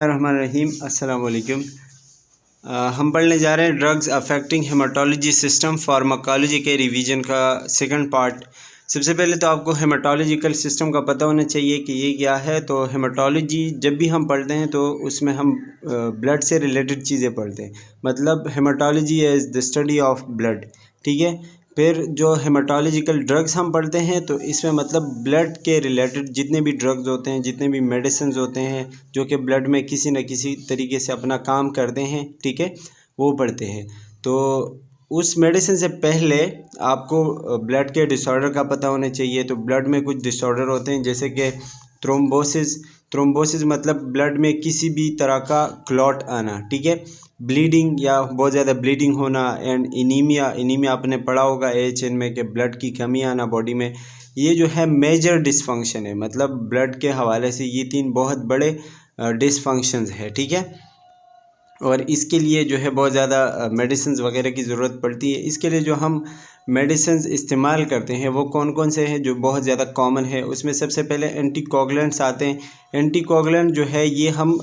रहीम अस्सलाम वालेकुम। हम पढ़ने जा रहे हैं drugs affecting haematology system pharmacology के रिवीजन का सेकंड पार्ट। सबसे पहले तो आपको हेमाटोलॉजिकल सिस्टम का पता होना चाहिए कि ये क्या है। तो हेमाटोलॉजी जब भी हम पढ़ते हैं तो उसमें हम ब्लड से रिलेटेड चीज़ें पढ़ते हैं, मतलब haematology is the study of blood. ठीक है। फिर जो हेमाटोलॉजिकल ड्रग्स हम पढ़ते हैं तो इसमें मतलब ब्लड के रिलेटेड जितने भी ड्रग्स होते हैं, जितने भी मेडिसिन होते हैं जो कि ब्लड में किसी न किसी तरीके से अपना काम करते हैं, ठीक है, वो पढ़ते हैं। तो उस मेडिसिन से पहले आपको ब्लड के डिसऑर्डर का पता होना चाहिए। तो ब्लड में कुछ डिसऑर्डर होते हैं जैसे कि थ्रोम्बोसिस। थ्रोम्बोसिस मतलब ब्लड में किसी भी तरह का क्लॉट आना, ठीक है। ब्लीडिंग या बहुत ज़्यादा ब्लीडिंग होना। And anaemia. इनीमिया आपने पढ़ा होगा AHN में कि ब्लड की कमी आना बॉडी में। ये जो है मेजर डिसफंक्शन है, मतलब ब्लड के हवाले से ये तीन बहुत बड़े डिसफंक्शंस है, ठीक है। और इसके लिए जो है बहुत ज़्यादा मेडिसिन वगैरह की ज़रूरत पड़ती है। इसके लिए जो हम मेडिसिन इस्तेमाल करते हैं वो कौन कौन से हैं जो बहुत ज़्यादा कॉमन है, उसमें सबसे पहले एंटीकोगुलेंट्स आते हैं। एंटीकोगुलेंट जो है ये हम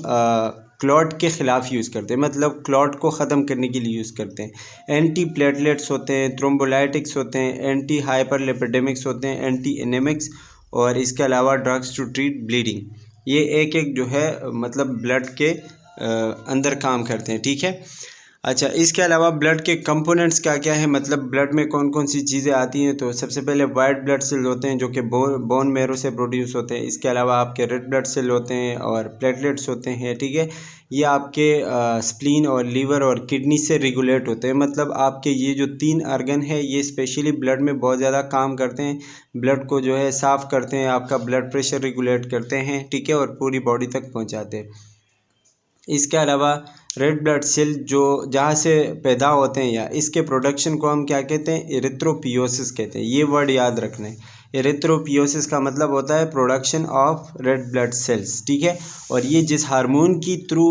क्लॉट के ख़िलाफ़ यूज़ करते हैं, मतलब क्लॉट को ख़त्म करने के लिए यूज़ करते हैं। एंटी प्लेटलेट्स होते हैं, थ्रोम्बोलाइटिक्स होते हैं, एंटी हाइपरलिपिडेमिक्स होते हैं, एंटी एनेमिक्स, और इसके अलावा ड्रग्स टू ट्रीट ब्लीडिंग। ये एक एक जो है मतलब ब्लड के अंदर काम करते हैं, ठीक है। अच्छा, इसके अलावा ब्लड के कंपोनेंट्स क्या क्या है, मतलब ब्लड में कौन कौन सी चीज़ें आती हैं। तो सबसे पहले वाइट ब्लड सेल होते हैं जो कि बोन मैरो से प्रोड्यूस होते हैं। इसके अलावा आपके रेड ब्लड सेल होते हैं और प्लेटलेट्स होते हैं, ठीक है। ये आपके स्प्लीन और लीवर और किडनी से रेगुलेट होते हैं, मतलब आपके ये जो तीन ऑर्गन है ये स्पेशली ब्लड में बहुत ज़्यादा काम करते हैं। ब्लड को जो है साफ़ करते हैं, आपका ब्लड प्रेशर रेगुलेट करते हैं, ठीक है, और पूरी बॉडी तक पहुँचाते हैं। इसके अलावा रेड ब्लड सेल जो जहाँ से पैदा होते हैं या इसके प्रोडक्शन को हम क्या कहते हैं, एरिथ्रोपियोसिस कहते हैं। ये वर्ड याद रखना है। एरिथ्रोपियोसिस का मतलब होता है production of red blood cells, ठीक है। और ये जिस हार्मोन की थ्रू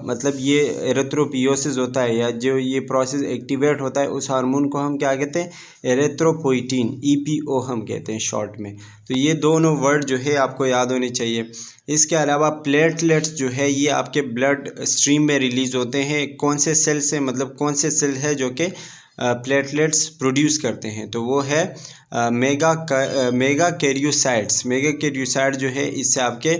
मतलब ये एरिथ्रोपियोसिस होता है या जो ये प्रोसेस एक्टिवेट होता है, उस हार्मोन को हम क्या कहते हैं, एरिथ्रोपोइटीन, EPO हम कहते हैं शॉर्ट में। तो ये दोनों वर्ड जो है आपको याद होने चाहिए। इसके अलावा प्लेटलेट्स जो है ये आपके ब्लड स्ट्रीम में रिलीज़ होते हैं। कौन से सेल से, मतलब कौन से सेल है जो कि प्लेटलेट्स प्रोड्यूस करते हैं, तो वो है मेगा कैरियोसाइट्स। मेगा कैरियोसाइट जो है इससे आपके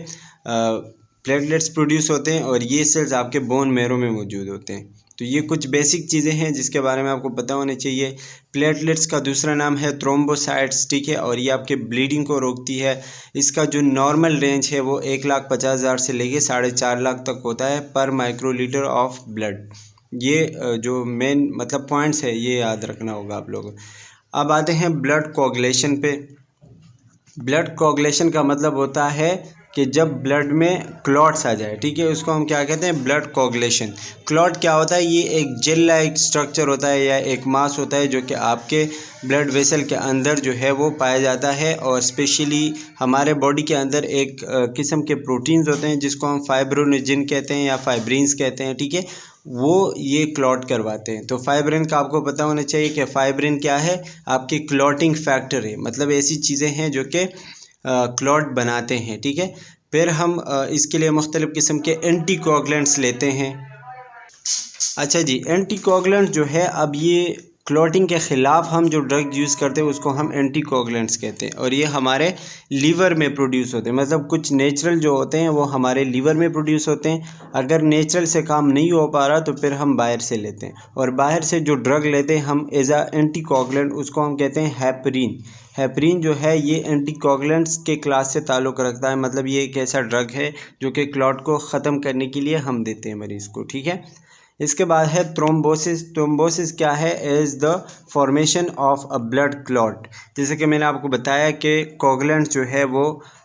प्लेटलेट्स प्रोड्यूस होते हैं और ये सेल्स आपके बोन मैरो में मौजूद होते हैं। तो ये कुछ बेसिक चीज़ें हैं जिसके बारे में आपको पता होने चाहिए। प्लेटलेट्स का दूसरा नाम है थ्रोम्बोसाइट्स, ठीक है, और ये आपके ब्लीडिंग को रोकती है। इसका जो नॉर्मल रेंज है वो 1,50,000 से लेके 4.5 लाख तक होता है पर माइक्रोलीटर ऑफ ब्लड। ये जो मेन मतलब पॉइंट्स है ये याद रखना होगा आप लोगों। अब आते हैं ब्लड कोगुलेशन पे। ब्लड कोगुलेशन का मतलब होता है कि जब ब्लड में क्लॉट्स आ जाए, ठीक है, उसको हम क्या कहते हैं, ब्लड कोगुलेशन। क्लॉट क्या होता है, ये एक जेल लाइक स्ट्रक्चर होता है या एक मास होता है जो कि आपके ब्लड वेसल के अंदर जो है वो पाया जाता है। और स्पेशली हमारे बॉडी के अंदर एक किस्म के प्रोटीन्स होते हैं जिसको हम फाइब्रोनेजिन कहते हैं या फाइब्रिन्स कहते हैं, ठीक है, वो ये क्लॉट करवाते हैं। तो फाइब्रिन का आपको पता होना चाहिए कि फाइब्रिन क्या है, आपकी क्लॉटिंग फैक्टर है, मतलब ऐसी चीज़ें हैं जो कि क्लॉट बनाते हैं, ठीक है। फिर हम इसके लिए मुख्तलिफ़ किस्म के एंटीकोगुलेंट्स लेते हैं। अच्छा जी, एंटीकोगुलेंट जो है, अब ये क्लॉटिंग के ख़िलाफ़ हम जो ड्रग यूज़ करते हैं उसको हम एंटीकोगुलेंट्स कहते हैं और ये हमारे लीवर में प्रोड्यूस होते हैं। मतलब कुछ नेचुरल जो होते हैं वो हमारे लीवर में प्रोड्यूस होते हैं। अगर नेचुरल से काम नहीं हो पा रहा तो फिर हम बाहर से लेते हैं, और बाहर से जो ड्रग लेते हैं हम एज आ एंटीकोगुलेंट उसको हम कहते हैं हेपरिन। हेपरिन जो है ये एंटीकोगुलेंट्स के क्लास से ताल्लुक़ रखता है, मतलब ये एक ऐसा ड्रग है जो कि क्लॉट को ख़त्म करने के लिए हम देते हैं मरीज़ को, ठीक है। इसके बाद है थ्रोम्बोसिस। थ्रोम्बोसिस क्या है, is the formation of a blood clot. जैसे कि मैंने आपको बताया कि कोगुलेंट जो है वो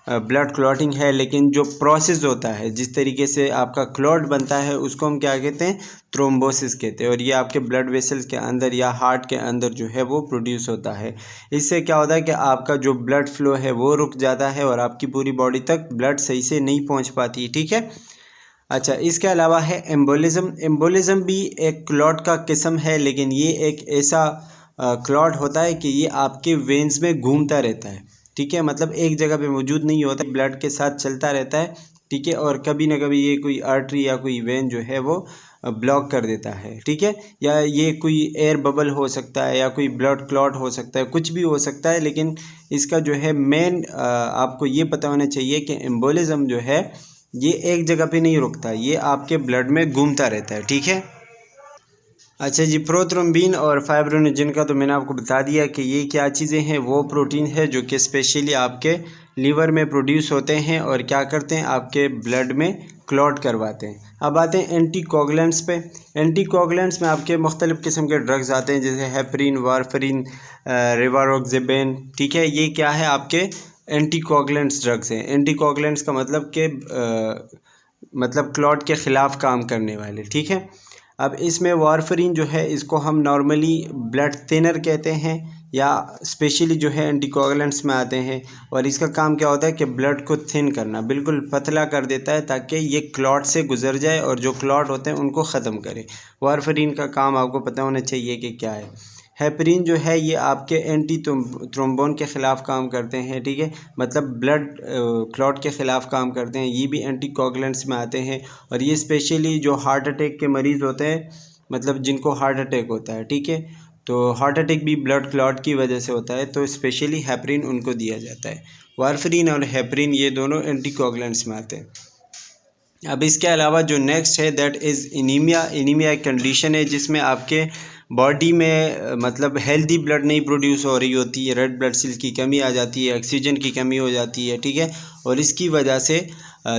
ब्लड क्लॉटिंग है, लेकिन जो प्रोसेस होता है जिस तरीके से आपका क्लॉट बनता है उसको हम क्या कहते हैं, थ्रोम्बोसिस कहते हैं। और ये आपके ब्लड वेसल्स के अंदर या हार्ट के अंदर जो है वो प्रोड्यूस होता है। इससे क्या होता है कि आपका जो ब्लड फ्लो है वो रुक जाता है और आपकी पूरी बॉडी तक ब्लड सही से नहीं पहुंच पाती, ठीक है। अच्छा, इसके अलावा है एम्बोलिज़म। एम्बोलिज़म भी एक क्लॉट का किस्म है, लेकिन ये एक ऐसा क्लॉट होता है कि ये आपके वेन्स में घूमता रहता है, ठीक है, मतलब एक जगह पे मौजूद नहीं होता, ब्लड के साथ चलता रहता है ठीक है, और कभी ना कभी ये कोई आर्टरी या कोई वेन जो है वो ब्लॉक कर देता है, ठीक है, या ये कोई एयर बबल हो सकता है या कोई ब्लड क्लॉट हो सकता है, कुछ भी हो सकता है। लेकिन इसका जो है मेन आपको ये पता होना चाहिए कि एम्बोलिज्म जो है ये एक जगह पे नहीं रुकता, ये आपके ब्लड में घूमता रहता है, ठीक है। अच्छा जी, प्रोथ्रोम्बिन और फाइब्रिनोजेन का तो मैंने आपको बता दिया कि ये क्या चीज़ें हैं। वो प्रोटीन है जो कि स्पेशली आपके लीवर में प्रोड्यूस होते हैं और क्या करते हैं, आपके ब्लड में क्लॉट करवाते हैं। अब आते हैं एंटीकोगुलेंट्स पे। एंटीकोगुलेंट्स में आपके मुख्तलिफ़ किस्म के ड्रग्स आते हैं, जैसे हेपरिन, वारफरिन, रिवारोक्सेबेन, ठीक है। ये क्या है, आपके एंटीकोगुलेंट्स ड्रग्स हैं। एंटीकोगुलेंट्स का मतलब कि मतलब क्लॉट के ख़िलाफ़ काम करने वाले, ठीक है। अब इसमें वारफरिन जो है इसको हम नॉर्मली ब्लड थिनर कहते हैं या स्पेशली जो है एंटीकोगुलेंट्स में आते हैं, और इसका काम क्या होता है कि ब्लड को थिन करना, बिल्कुल पतला कर देता है ताकि ये क्लॉट से गुजर जाए और जो क्लॉट होते हैं उनको ख़त्म करे। वारफरिन का काम आपको पता होना चाहिए कि क्या है। हेपरिन जो है ये आपके एंटी थ्रोम्बोन के ख़िलाफ़ काम करते हैं, ठीक है, मतलब ब्लड क्लॉट के ख़िलाफ़ काम करते हैं। ये भी एंटीकोगुलेंट्स में आते हैं और ये स्पेशली जो हार्ट अटैक के मरीज़ होते हैं, मतलब जिनको हार्ट अटैक होता है, ठीक है, तो हार्ट अटैक भी ब्लड क्लॉट की वजह से होता है, तो स्पेशली हेपरिन उनको दिया जाता है। वारफरिन और हेपरिन ये दोनों एंटीकोगुलेंट्स में आते हैं। अब इसके अलावा जो नेक्स्ट है दैट इज़ एनीमिया। एनीमिया एक कंडीशन है जिसमें आपके बॉडी में मतलब हेल्दी ब्लड नहीं प्रोड्यूस हो रही होती है, रेड ब्लड सेल की कमी आ जाती है, ऑक्सीजन की कमी हो जाती है, ठीक है, और इसकी वजह से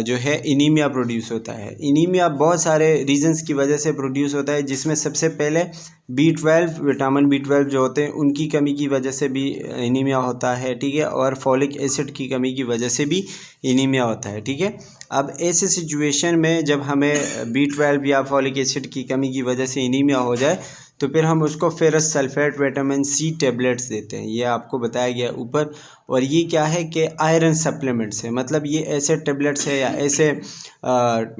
जो है एनीमिया प्रोड्यूस होता है। एनीमिया बहुत सारे रीजंस की वजह से प्रोड्यूस होता है, जिसमें सबसे पहले B12 विटामिन B12 जो होते हैं उनकी कमी की वजह से भी एनीमिया होता है, ठीक है, और फॉलिक एसिड की कमी की वजह से भी एनीमिया होता है, ठीक है। अब ऐसे सिचुएशन में जब हमें B12 या फॉलिक एसिड की कमी की वजह से एनीमिया हो जाए तो फिर हम उसको ferrous sulphate vitamin C tablets देते हैं, ये आपको बताया गया ऊपर। और ये क्या है कि आयरन सप्लीमेंट्स है, मतलब ये ऐसे टेबलेट्स है या ऐसे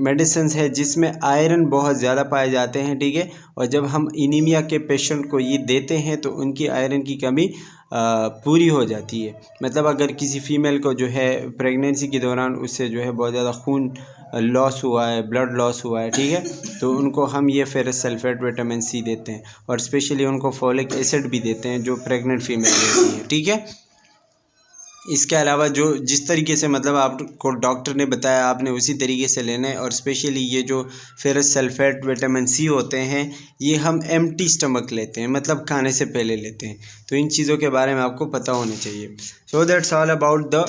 मेडिसिन है जिसमें आयरन बहुत ज़्यादा पाए जाते हैं, ठीक है, और जब हम एनीमिया के पेशेंट को ये देते हैं तो उनकी आयरन की कमी पूरी हो जाती है। मतलब अगर किसी फ़ीमेल को जो है प्रेगनेंसी के दौरान उससे जो है बहुत ज़्यादा खून लॉस हुआ है, ब्लड लॉस हुआ है, ठीक है, तो उनको हम ये फेरस सल्फेट विटामिन C देते हैं और स्पेशली उनको फॉलिक एसिड भी देते हैं जो प्रेग्नेंट फीमेल लेती है, ठीक है। इसके अलावा जो जिस तरीके से मतलब आपको डॉक्टर ने बताया आपने उसी तरीके से लेना है, और स्पेशली ये जो फेरस सल्फेट विटामिन C होते हैं ये हम एम्प्टी स्टमक लेते हैं, मतलब खाने से पहले लेते हैं। तो इन चीज़ों के बारे में आपको पता होना चाहिए। So that's all about the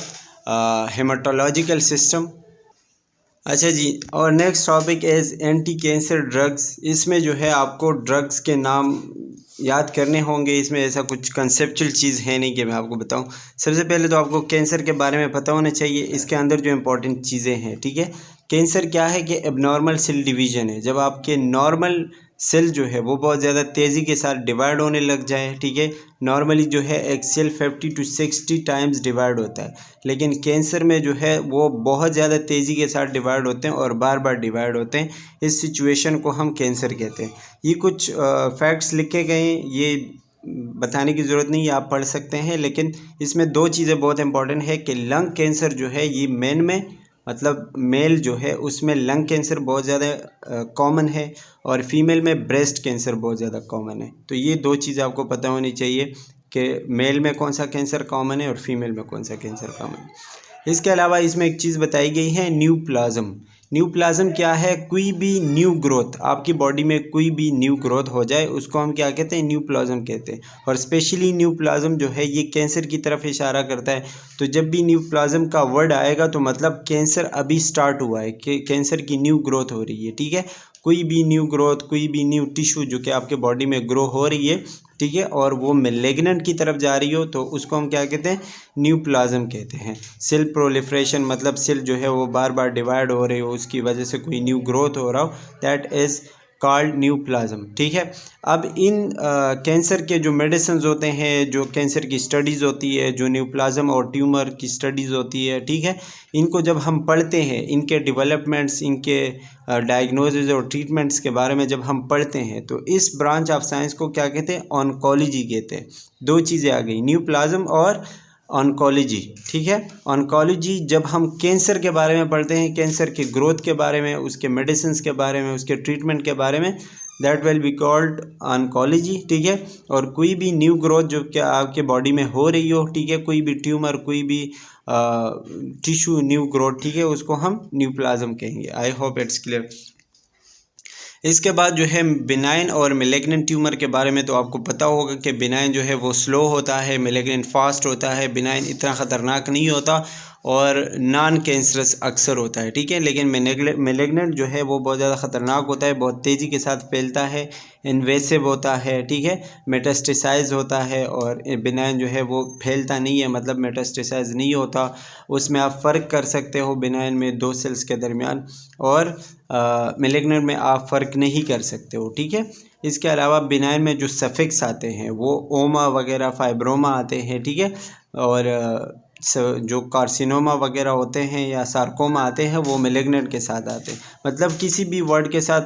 haematological system. अच्छा जी, और next topic is anti cancer drugs. इसमें जो है आपको ड्रग्स के नाम याद करने होंगे, इसमें ऐसा कुछ कंसेप्चुअल चीज़ है नहीं कि मैं आपको बताऊं। सबसे पहले तो आपको कैंसर के बारे में पता होना चाहिए, इसके अंदर जो इम्पोर्टेंट चीज़ें हैं, ठीक है। कैंसर क्या है कि एबनॉर्मल सेल डिवीज़न है, जब आपके नॉर्मल सेल जो है वो बहुत ज़्यादा तेज़ी के साथ डिवाइड होने लग जाए, ठीक है। नॉर्मली जो है एक सेल 50 to 60 टाइम्स डिवाइड होता है, लेकिन कैंसर में जो है वो बहुत ज़्यादा तेज़ी के साथ डिवाइड होते हैं और बार बार डिवाइड होते हैं। इस सिचुएशन को हम कैंसर कहते हैं। ये कुछ फैक्ट्स लिखे गए हैं, ये बताने की ज़रूरत नहीं है, आप पढ़ सकते हैं, लेकिन इसमें दो चीज़ें बहुत इंपॉर्टेंट है कि लंग कैंसर जो है ये मेन में मतलब मेल जो है उसमें लंग कैंसर बहुत ज़्यादा कॉमन है और फीमेल में ब्रेस्ट कैंसर बहुत ज़्यादा कॉमन है। तो ये दो चीज़ें आपको पता होनी चाहिए कि मेल में कौन सा कैंसर कॉमन है और फीमेल में कौन सा कैंसर कॉमन है। इसके अलावा इसमें एक चीज़ बताई गई है न्यूप्लाज्म। न्यूप्लाज्म क्या है, कोई भी न्यू ग्रोथ आपकी बॉडी में कोई भी न्यू ग्रोथ हो जाए उसको हम क्या कहते हैं, न्यूप्लाज्म कहते हैं। और स्पेशली न्यूप्लाज्म जो है ये कैंसर की तरफ इशारा करता है। तो जब भी न्यूप्लाज्म का वर्ड आएगा तो मतलब कैंसर अभी स्टार्ट हुआ है, कि कैंसर की न्यू ग्रोथ हो रही है, ठीक है। कोई भी न्यू ग्रोथ, कोई भी न्यू टिश्यू जो कि आपके बॉडी में ग्रो हो रही है, ठीक है, और वो मेलिग्नेंट की तरफ जा रही हो तो उसको हम क्या कहते हैं, न्यूप्लाज्म कहते हैं। सेल प्रोलिफरेशन मतलब सेल जो है वो बार बार डिवाइड हो रही हो, उसकी वजह से कोई न्यू ग्रोथ हो रहा हो, दैट इज़ कॉल्ड न्यूप्लाज्म, ठीक है। अब इन कैंसर के जो मेडिसिन होते हैं, जो कैंसर की स्टडीज़ होती है, जो न्यूप्लाज्म और ट्यूमर की स्टडीज़ होती है, ठीक है, इनको जब हम पढ़ते हैं, इनके डेवलपमेंट्स, इनके डायग्नोसिस और ट्रीटमेंट्स के बारे में जब हम पढ़ते हैं तो इस ब्रांच ऑफ साइंस को क्या कहते हैं, ऑन्कोलॉजी कहते हैं। दो चीज़ें आ गई, न्यूप्लाज्म और ऑन्कोलॉजी, ठीक है। ऑन्कोलॉजी जब हम कैंसर के बारे में पढ़ते हैं, कैंसर के ग्रोथ के बारे में, उसके मेडिसिन के बारे में, उसके ट्रीटमेंट के बारे में, that will be called oncology, ठीक है। और कोई भी न्यू ग्रोथ जो क्या आपके बॉडी में हो रही हो, ठीक है, कोई भी ट्यूमर, कोई भी टिश्यू न्यू ग्रोथ, ठीक है, उसको हम न्यूप्लाज्म कहेंगे। I hope it's clear. इसके बाद जो है बिनाइन और मेलेग्नेंट ट्यूमर के बारे में तो आपको पता होगा कि बिनाइन जो है वो स्लो होता है, मेलेग्नेंट फास्ट होता है। बिनाइन इतना ख़तरनाक नहीं होता और नॉन कैंसरस अक्सर होता है, ठीक है। लेकिन मेलेग्नेंट जो है वो बहुत ज़्यादा ख़तरनाक होता है, बहुत तेज़ी के साथ फैलता है, इन्वेसिव होता है, ठीक है, मेटास्टेसाइज होता है। और बिनाइन जो है वो फैलता नहीं है, मतलब मेटास्टेसाइज नहीं होता। उसमें आप फ़र्क कर सकते हो बिनाइन में 2 सेल्स के दरमियान, और मेलेग्नेंट में आप फ़र्क नहीं कर सकते हो, ठीक है। इसके अलावा बिनाइन में जो सफिक्स आते हैं वो ओमा वगैरह, फाइब्रोमा आते हैं, ठीक है। और जो कार्सिनोमा वगैरह होते हैं या सार्कोमा आते हैं वो मेलेग्नेंट के साथ आते हैं। मतलब किसी भी वर्ड के साथ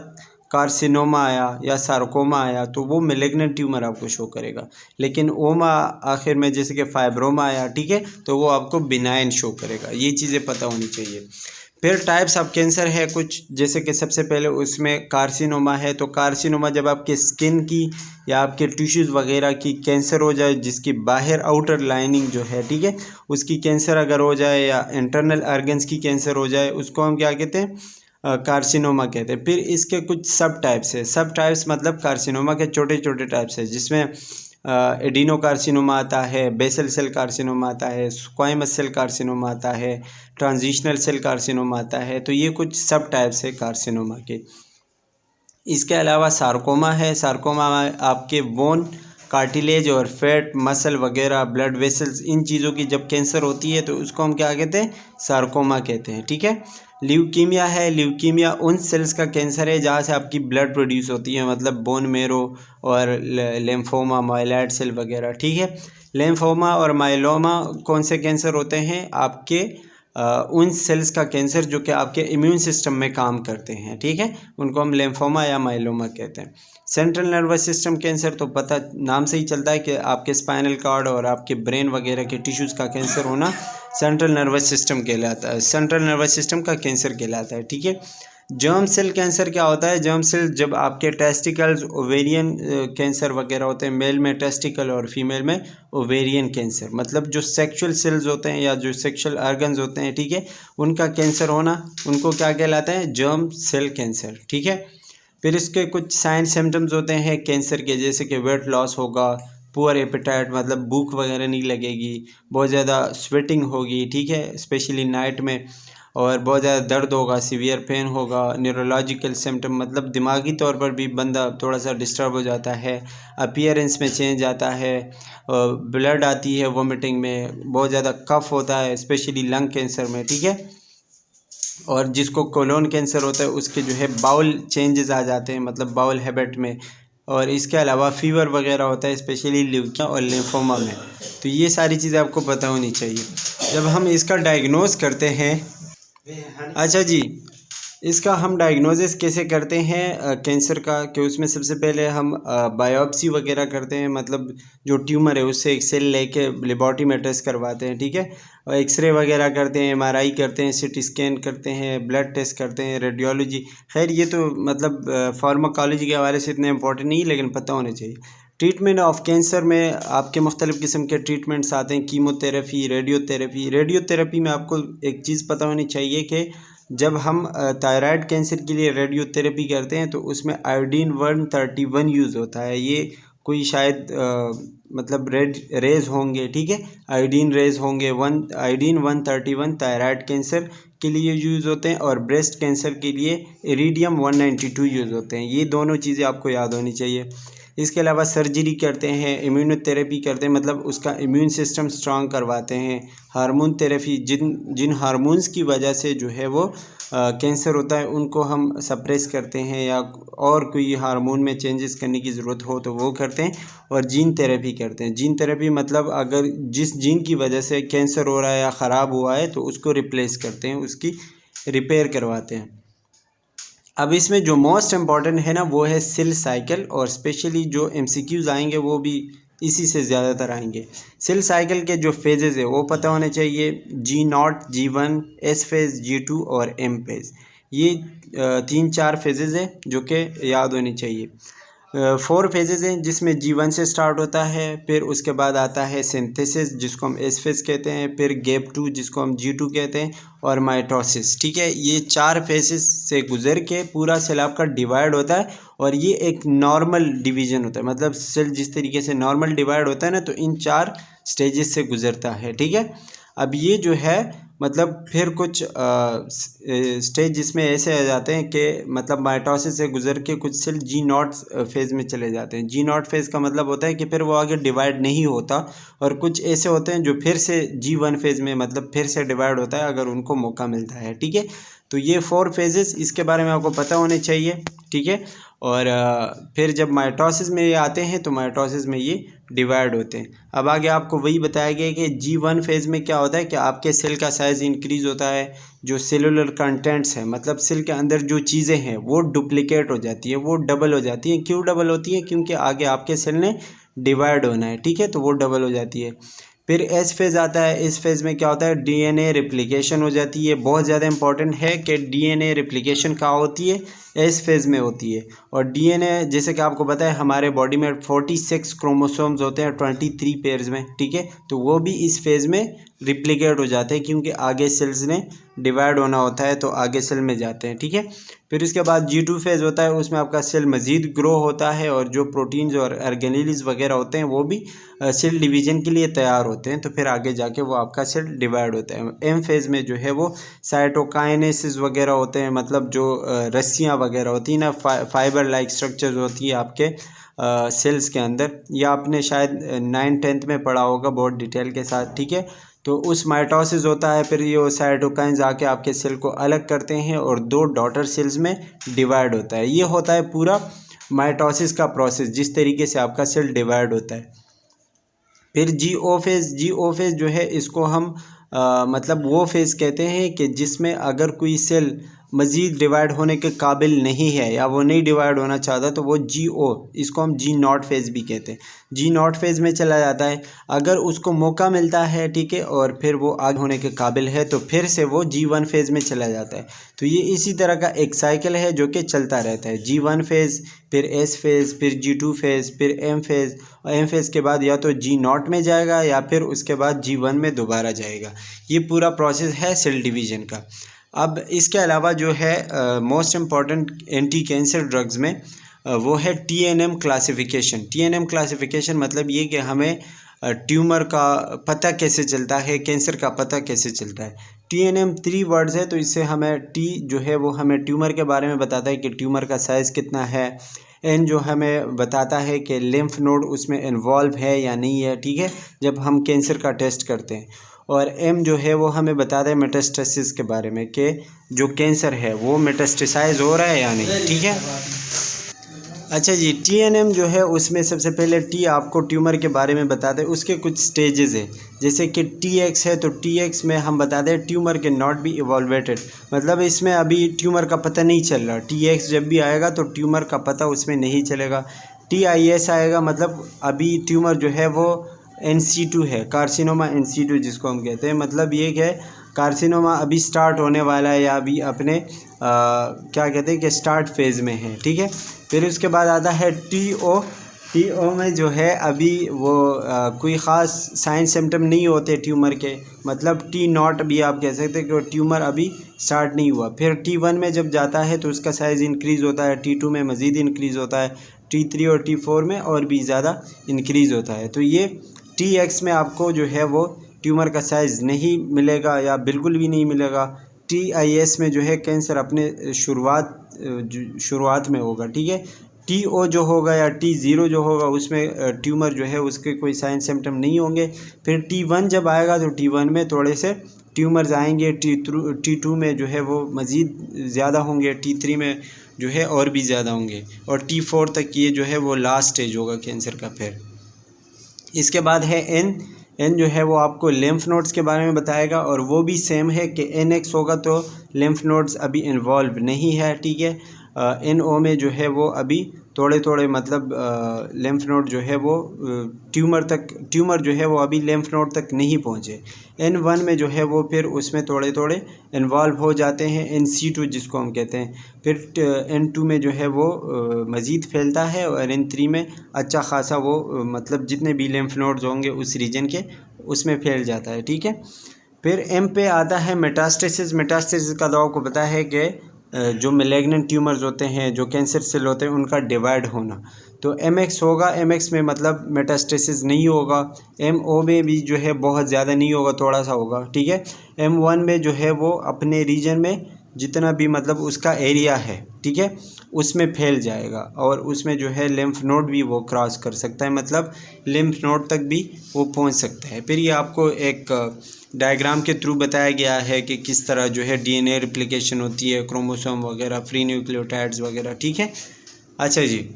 कार्सिनोमा आया या सार्कोमा आया तो वो मेलेग्नेंट ट्यूमर आपको शो करेगा। लेकिन ओमा आखिर में जैसे कि फाइब्रोमा आया, ठीक है, तो वो आपको बिनाइन शो करेगा। ये चीज़ें पता होनी चाहिए। फिर टाइप्स ऑफ कैंसर है कुछ, जैसे कि सबसे पहले उसमें कार्सिनोमा है। तो कार्सिनोमा जब आपके स्किन की या आपके टिश्यूज़ वगैरह की कैंसर हो जाए, जिसकी बाहर आउटर लाइनिंग जो है, ठीक है, उसकी कैंसर अगर हो जाए, या इंटरनल ऑर्गन्स की कैंसर हो जाए, उसको हम क्या कहते हैं, कार्सिनोमा कहते हैं। फिर इसके कुछ सब टाइप्स है। सब टाइप्स मतलब कार्सिनोमा के छोटे छोटे टाइप्स है, जिसमें एडिनो कार्सिनोमा आता है, बेसल सेल कार्सिनोमा आता है, स्क्वाइमस सेल कार्सिनोमा आता है, ट्रांजिशनल सेल कार्सिनोमा आता है। तो ये कुछ सब टाइप्स है कार्सिनोमा के। इसके अलावा सार्कोमा है। सार्कोमा आपके बोन, कार्टिलेज और फैट, मसल वगैरह, ब्लड वेसल्स, इन चीज़ों की जब कैंसर होती है तो उसको हम क्या कहते हैं, सार्कोमा कहते हैं, ठीक है। ल्यूकीमिया है। ल्यूकीमिया उन सेल्स का कैंसर है जहाँ से आपकी ब्लड प्रोड्यूस होती है, मतलब बोन मेरो और लिम्फोमा, माइलॉइड सेल वगैरह, ठीक है। लिम्फोमा और माइलोमा कौन से कैंसर होते हैं, आपके उन सेल्स का कैंसर जो कि आपके इम्यून सिस्टम में काम करते हैं, ठीक है, उनको हम लिम्फोमा या माइलोमा कहते हैं। सेंट्रल नर्वस सिस्टम कैंसर तो पता नाम से ही चलता है कि आपके स्पाइनल कार्ड और आपके ब्रेन वगैरह के टिश्यूज़ का कैंसर होना सेंट्रल नर्वस सिस्टम कहलाता है, सेंट्रल नर्वस सिस्टम का कैंसर कहलाता है, ठीक है। जर्म सेल कैंसर क्या होता है, जर्म सेल जब आपके टेस्टिकल्स, ओवेरियन कैंसर वगैरह होते हैं, मेल में टेस्टिकल और फीमेल में ओवेरियन कैंसर, मतलब जो सेक्सुअल सेल्स होते हैं या जो सेक्सुअल ऑर्गन्स होते हैं, ठीक है, उनका कैंसर होना, उनको क्या कहलाता है, जर्म सेल कैंसर, ठीक है। फिर इसके कुछ साइन सिम्टम्स होते हैं कैंसर के, जैसे कि वेट लॉस होगा, पुअर एपेटाइट, मतलब भूख वगैरह नहीं लगेगी, बहुत ज़्यादा स्वेटिंग होगी, ठीक है, स्पेशली नाइट में, और बहुत ज़्यादा दर्द होगा, सीवियर पेन होगा, न्यूरोलॉजिकल सिम्टम, मतलब दिमागी तौर पर भी बंदा थोड़ा सा डिस्टर्ब हो जाता है, अपीयरेंस में चेंज आता है, ब्लड आती है वोमिटिंग में, बहुत ज़्यादा कफ होता है स्पेशली लंग कैंसर में, ठीक है। और जिसको कोलोन कैंसर होता है उसके जो है बाउल चेंजेस आ जाते हैं, मतलब बाउल हैबिट में। और इसके अलावा फीवर वगैरह होता है स्पेशली ल्यूकिया और लिम्फोमा में। तो ये सारी चीज़ें आपको पता होनी चाहिए जब हम इसका डायग्नोज करते हैं। अच्छा जी, इसका हम डायग्नोसिस कैसे करते हैं कैंसर का, कि उसमें सबसे पहले हम बायोप्सी वगैरह करते हैं, मतलब जो ट्यूमर है उससे एक सेल लेके लेबॉर्ट्री में टेस्ट करवाते हैं, ठीक है, और एक्सरे वगैरह करते हैं, एमआरआई करते हैं, सीटी स्कैन करते हैं, ब्लड टेस्ट करते हैं, रेडियोलॉजी। खैर ये तो मतलब फार्माकोलॉजी के हवाले से इतने इंपॉर्टेंट नहीं, लेकिन पता होने चाहिए। ट्रीटमेंट ऑफ कैंसर में आपके मुख्तलिफ़ किस्म के ट्रीटमेंट्स आते हैं, कीमोथेरेपी, रेडियोथेरेपी। रेडियोथेरेपी में आपको एक चीज़ पता होनी चाहिए कि जब हम थायराइड कैंसर के लिए रेडियोथेरेपी करते हैं तो उसमें आयोडीन 131 यूज़ होता है। ये कोई शायद मतलब रेड रेज होंगे, ठीक है, आयोडीन रेज होंगे। आयोडीन 131 थायराइड कैंसर के लिए यूज़ होते हैं, और ब्रेस्ट कैंसर के लिए इरीडियम 192 यूज़ होते हैं। ये दोनों चीज़ें आपको याद होनी चाहिए। इसके अलावा सर्जरी करते हैं, इम्यूनोथेरेपी करते हैं, मतलब उसका इम्यून सिस्टम स्ट्रांग करवाते हैं। हार्मोन थेरेपी, जिन हार्मोन्स की वजह से जो है वो कैंसर होता है उनको हम सप्रेस करते हैं, या और कोई हार्मोन में चेंजेस करने की ज़रूरत हो तो वो करते हैं। और जीन थेरेपी करते हैं। जीन थेरेपी मतलब अगर जिस जीन की वजह से कैंसर हो रहा है या ख़राब हुआ है तो उसको रिप्लेस करते हैं, उसकी रिपेयर करवाते हैं। अब इसमें जो मोस्ट इम्पॉर्टेंट है ना वो है सेल साइकिल, और स्पेशली जो एमसीक्यूज़ आएंगे वो भी इसी से ज़्यादातर आएंगे। सेल साइकिल के जो फेजेज़ है वो पता होने चाहिए, G0, G1, S phase, G2 और M फेज़। ये 3-4 फेजेज़ है जो कि याद होनी चाहिए। 4 फेजेज़ हैं जिसमें G1 से स्टार्ट होता है, फिर उसके बाद आता है सिंथेसिस जिसको हम S फेज़ कहते हैं, फिर गैप 2 जिसको हम G2 कहते हैं, और माइटोसिस। ठीक है, ये 4 फेजेस से गुजर के पूरा सेल आपका डिवाइड होता है, और ये एक नॉर्मल डिवीज़न होता है। मतलब सेल जिस तरीके से नॉर्मल डिवाइड होता है ना, तो इन 4 स्टेजेस से गुजरता है। ठीक है, अब ये जो है मतलब फिर कुछ स्टेज जिसमें ऐसे आ जाते हैं कि मतलब माइटोसिस से गुजर के कुछ सेल G0 फेज़ में चले जाते हैं। G0 फेज़ का मतलब होता है कि फिर वो आगे डिवाइड नहीं होता, और कुछ ऐसे होते हैं जो फिर से G1 फेज़ में मतलब फिर से डिवाइड होता है अगर उनको मौका मिलता है। ठीक है, तो ये 4 फेजेस इसके बारे में आपको पता होने चाहिए। ठीक है, और फिर जब माइटोसिस में ये आते हैं तो माइटोसिस में ये डिवाइड होते हैं। अब आगे आपको वही बताया गया कि G1 फेज़ में क्या होता है कि आपके सेल का साइज़ इंक्रीज़ होता है, जो सेलुलर कंटेंट्स हैं मतलब सेल के अंदर जो चीज़ें हैं वो डुप्लीकेट हो जाती है, वो डबल हो जाती हैं। क्यों डबल होती हैं? क्योंकि आगे आपके सेल ने डिवाइड होना है। ठीक है, तो वो डबल हो जाती है। फिर एस फेज़ आता है। इस फेज़ में क्या होता है? डीएनए रेप्लिकेशन हो जाती है। बहुत ज़्यादा इंपॉर्टेंट है कि डीएनए रेप्लिकेशन कहाँ होती है? एस फेज़ में होती है। और डीएनए जैसे कि आपको पता है हमारे बॉडी में 46 क्रोमोसोम्स होते हैं 23 पेयर्स में। ठीक है, तो वो भी इस फेज़ में रिप्लिकेट हो जाते हैं क्योंकि आगे सेल्स ने डिवाइड होना होता है तो आगे सेल में जाते हैं। ठीक है, फिर उसके बाद G2 फेज़ होता है, उसमें आपका सेल मज़ीद ग्रो होता है और जो प्रोटीन्स और ऑर्गेनेल्स वगैरह होते हैं वो भी सेल डिवीज़न के लिए तैयार होते हैं, तो फिर आगे जाके वो आपका सेल डिवाइड होता है। एम फेज़ में जो है वो साइटोकाइनेसिस वगैरह होते हैं, मतलब जो रस्सियाँ वगैरह होती हैं ना, फाइबर लाइक स्ट्रक्चर्स होती है आपके सेल्स के अंदर। या आपने शायद 9th-10th में पढ़ा होगा बहुत डिटेल के साथ। ठीक है, तो उस माइटोसिस होता है, फिर ये साइटोकाइंस आके आपके सेल को अलग करते हैं और 2 डॉटर सेल्स में डिवाइड होता है। ये होता है पूरा माइटोसिस का प्रोसेस, जिस तरीके से आपका सेल डिवाइड होता है। फिर G0 फेज़ जो है इसको हम मतलब वो फेज़ कहते हैं कि जिसमें अगर कोई सेल मज़ीद डिवाइड होने के काबिल नहीं है या वो नहीं डिवाइड होना चाहता तो वो G0, इसको हम G0 फेज़ भी कहते हैं, G0 फेज़ में चला जाता है। अगर उसको मौका मिलता है, ठीक है, और फिर वो आगे होने के काबिल है तो फिर से वो G1 फेज़ में चला जाता है। तो ये इसी तरह का एक साइकिल है जो कि चलता रहता है। G1 फेज़, फिर S फेज़, फिर G2 फेज़, फिर M फेज़, और M फेज़ के बाद या तो G0 में जाएगा या फिर उसके बाद G1 में दोबारा जाएगा। ये पूरा प्रोसेस है सेल डिवीज़न का। अब इसके अलावा जो है most important anti cancer drugs में वो है TNM क्लासिफिकेशन। TNM क्लासिफिकेशन मतलब ये कि हमें ट्यूमर का पता कैसे चलता है, कैंसर का पता कैसे चलता है। TNM 3 वर्ड्स है, तो इससे हमें T जो है वो हमें ट्यूमर के बारे में बताता है कि ट्यूमर का साइज़ कितना है। N जो हमें बताता है कि लिम्फ नोड उसमें इन्वॉल्व है या नहीं है, ठीक है, जब हम कैंसर का टेस्ट करते हैं। और M जो है वो हमें बताता है मेटास्टेसिस के बारे में कि जो कैंसर है वो मेटास्टेसाइज हो रहा है या नहीं। ठीक है, अच्छा जी, TNM जो है उसमें सबसे पहले T आपको ट्यूमर के बारे में बताते हैं, उसके कुछ स्टेजेस है। जैसे कि TX है, तो TX में हम बताते हैं ट्यूमर के नॉट बी इवॉल्वेटेड, मतलब इसमें अभी ट्यूमर का पता नहीं चल रहा। TX जब भी आएगा तो ट्यूमर का पता उसमें नहीं चलेगा। TIS आएगा, मतलब अभी ट्यूमर जो है वो NC2 है, कार्सिनोमा NC2 जिसको हम कहते हैं, मतलब ये है कार्सिनोमा अभी स्टार्ट होने वाला है या अभी अपने क्या कहते हैं कि स्टार्ट फेज़ में है। ठीक है, फिर उसके बाद आता है TO में जो है अभी वो कोई ख़ास साइन सिम्टम नहीं होते ट्यूमर के, मतलब T0 भी आप कह सकते हैं कि ट्यूमर अभी स्टार्ट नहीं हुआ। फिर T1 में जब जाता है तो उसका साइज़ इंक्रीज़ होता है, T2 में मज़ीद इंक्रीज़ होता है, T3 और T4 में और भी ज़्यादा इंक्रीज़ होता है। तो ये TX में आपको जो है वो ट्यूमर का साइज़ नहीं मिलेगा या बिल्कुल भी नहीं मिलेगा। TIS में जो है कैंसर अपने शुरुआत में होगा। ठीक है, TO जो होगा या T0 जो होगा उसमें ट्यूमर जो है उसके कोई साइन सिम्टम नहीं होंगे। फिर T1 जब आएगा तो T1 में थोड़े से ट्यूमर्स आएंगे, T2 में जो है वो मज़ीद ज़्यादा होंगे, T3 में जो है और भी ज़्यादा होंगे, और T4 तक ये जो है वो लास्ट स्टेज होगा कैंसर का। फिर इसके बाद है N जो है वो आपको लिम्फ नोड्स के बारे में बताएगा, और वो भी सेम है कि NX होगा तो लिम्फ नोड्स अभी इन्वॉल्व नहीं है। ठीक है, NO में जो है वो अभी थोड़े थोड़े मतलब लिम्फ नोड जो है वो ट्यूमर जो है वो अभी लिम्फ नोड तक नहीं पहुँचे। N1 में जो है वो फिर उसमें थोड़े थोड़े इन्वॉल्व हो जाते हैं, NC2 जिसको हम कहते हैं। फिर N2 में जो है वो मज़ीद फैलता है और N3 में अच्छा खासा वो मतलब जितने भी लिम्फ नोड्स होंगे उस रीजन के उसमें फैल जाता है, ठीक है। फिर M पे आता है मेटास्टेसिस। मेटास्टेसिस का तो आपको पता है कि जो मैलिग्नेंट ट्यूमर्स होते हैं, जो कैंसर सेल होते हैं, उनका डिवाइड होना। तो MX होगा, MX में मतलब मेटास्टेसिस नहीं होगा। MO में भी जो है बहुत ज़्यादा नहीं होगा, थोड़ा सा होगा, ठीक है। M1 में जो है वो अपने रीजन में जितना भी मतलब उसका एरिया है, ठीक है, उसमें फैल जाएगा और उसमें जो है लिम्फ नोड भी वो क्रॉस कर सकता है, मतलब लिम्फ नोड तक भी वो पहुंच सकता है। फिर ये आपको एक डायग्राम के थ्रू बताया गया है कि किस तरह जो है DNA रिप्लिकेशन होती है, क्रोमोसोम वगैरह, फ्री न्यूक्लियोटाइड्स वगैरह, ठीक है। अच्छा जी,